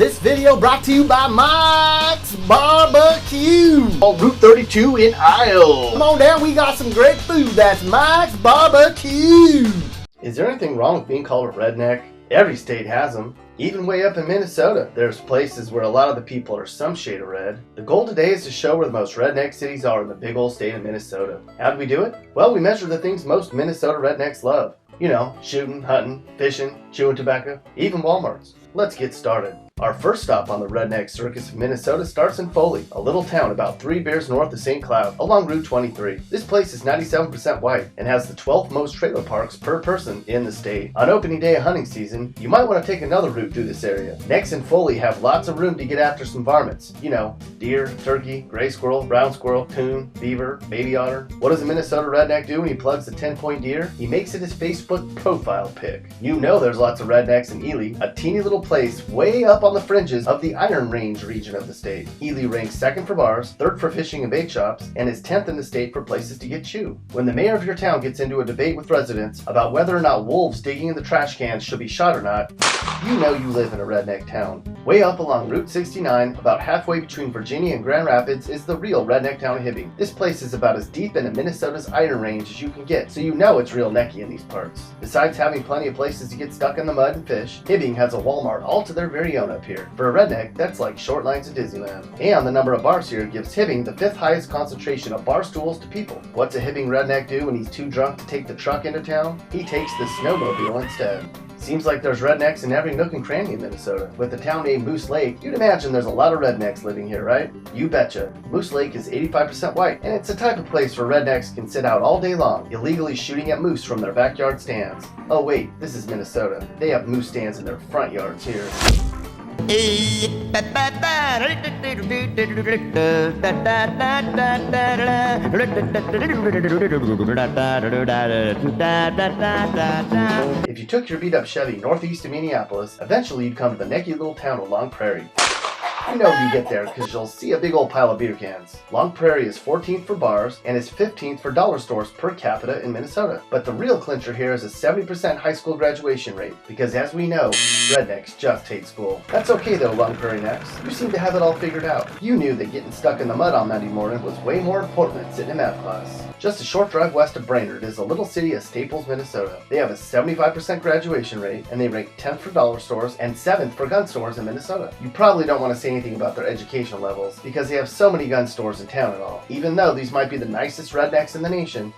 This video brought to you by Mike's Barbecue on Route 32 in Isle. Come on down, we got some great food. That's Mike's Barbecue. Is there anything wrong with being called a redneck? Every state has them. Even way up in Minnesota, there's places where a lot of the people are some shade of red. The goal today is to show where the most redneck cities are in the big old state of Minnesota. How do we do it? Well, we measure the things most Minnesota rednecks love. You know, shooting, hunting, fishing, chewing tobacco, even Walmarts. Let's get started. Our first stop on the Redneck Circus of Minnesota starts in Foley, a little town about 3 bears north of St. Cloud, along Route 23. This place is 97% white and has the 12th most trailer parks per person in the state. On opening day of hunting season, you might want to take another route through this area. Necks and Foley have lots of room to get after some varmints. You know, deer, turkey, gray squirrel, brown squirrel, coon, beaver, baby otter. What does a Minnesota redneck do when he plugs the 10-point deer? He makes it his Facebook profile pic. You know there's lots of rednecks in Ely, a teeny little place way up on the fringes of the Iron Range region of the state. Ely ranks 2nd for bars, 3rd for fishing and bait shops, and is 10th in the state for places to get chew. When the mayor of your town gets into a debate with residents about whether or not wolves digging in the trash cans should be shot or not, you know you live in a redneck town. Way up along Route 69, about halfway between Virginia and Grand Rapids, is the real redneck town of Hibbing. This place is about as deep into Minnesota's Iron Range as you can get, so you know it's real necky in these parts. Besides having plenty of places to get stuck in the mud and fish, Hibbing has a Walmart all to their very own up here. For a redneck, that's like short lines at Disneyland. And the number of bars here gives Hibbing the 5th highest concentration of bar stools to people. What's a Hibbing redneck do when he's too drunk to take the truck into town? He takes the snowmobile instead. Seems like there's rednecks in every nook and cranny in Minnesota. With the town named Moose Lake, you'd imagine there's a lot of rednecks living here, right? You betcha. Moose Lake is 85% white, and it's the type of place where rednecks can sit out all day long, illegally shooting at moose from their backyard stands. Oh wait, this is Minnesota. They have moose stands in their front yards here. If you took your beat-up Chevy northeast of Minneapolis, eventually you'd come to the necky little town of Long Prairie. You know you get there because you'll see a big old pile of beer cans. Long Prairie is 14th for bars and is 15th for dollar stores per capita in Minnesota. But the real clincher here is a 70% high school graduation rate because, as we know, rednecks just hate school. That's okay though, Long Prairie necks. You seem to have it all figured out. You knew that getting stuck in the mud on Monday morning was way more important than sitting in math class. Just a short drive west of Brainerd is a little city of Staples, Minnesota. They have a 75% graduation rate and they rank 10th for dollar stores and 7th for gun stores in Minnesota. You probably don't want to say anything about their educational levels because they have so many gun stores in town and all. Even though these might be the nicest rednecks in the nation,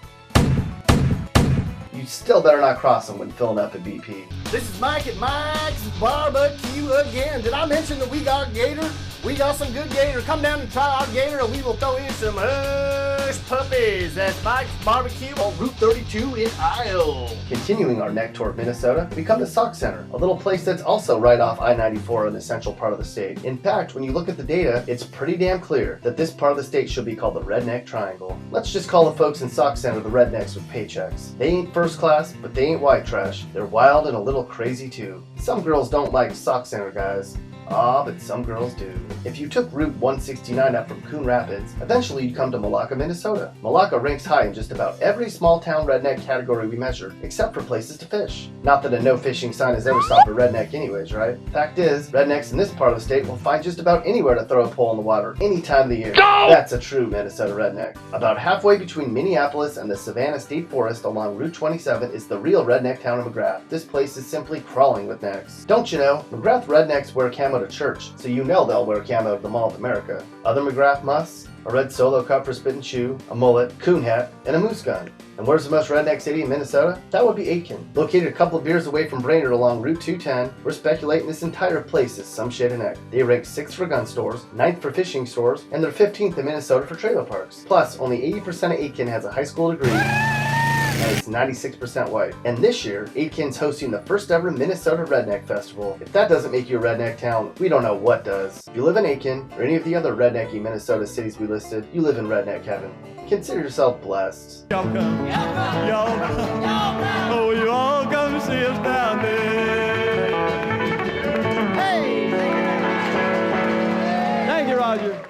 you still better not cross them when filling up at BP. This is Mike at Mike's Barbecue again. Did I mention that we got gator? We got some good gator. Come down and try our gator and we will throw in some hush puppies. That's Mike's Barbecue on Route 32 in Isle. Continuing our neck toward Minnesota, we come to Sauk Center, a little place that's also right off I-94 in the central part of the state. In fact, when you look at the data, it's pretty damn clear that this part of the state should be called the Redneck Triangle. Let's just call the folks in Sauk Center the rednecks with paychecks. They ain't first class, but they ain't white trash. They're wild and a little crazy too. Some girls don't like Sauk Center guys. Ah, but some girls do. If you took Route 169 up from Coon Rapids, eventually you'd come to Malacca, Minnesota. Malacca ranks high in just about every small town redneck category we measured, except for places to fish. Not that a no fishing sign has ever stopped a redneck anyways, right? Fact is, rednecks in this part of the state will find just about anywhere to throw a pole in the water, any time of the year. Go! That's a true Minnesota redneck. About halfway between Minneapolis and the Savannah State Forest along Route 27 is the real redneck town of McGrath. This place is simply crawling with necks. Don't you know, McGrath rednecks wear camo to church, so you know they'll wear camo to the Mall of America. Other McGrath musts? A red solo cup for spit and chew, a mullet, coon hat, and a moose gun. And where's the most redneck city in Minnesota? That would be Aitkin. Located a couple of beers away from Brainerd along Route 210, we're speculating this entire place is some shade of neck. They rank 6th for gun stores, 9th for fishing stores, and they're 15th in Minnesota for trailer parks. Plus, only 80% of Aitkin has a high school degree, and it's 96% white. And this year, Aitkin's hosting the first ever Minnesota Redneck Festival. If that doesn't make you a redneck town, we don't know what does. If you live in Aitkin, or any of the other rednecky Minnesota cities we listed, you live in redneck heaven. Consider yourself blessed. Y'all come. Y'all come. Oh, you all come see us down there. Hey! Thank you, Roger.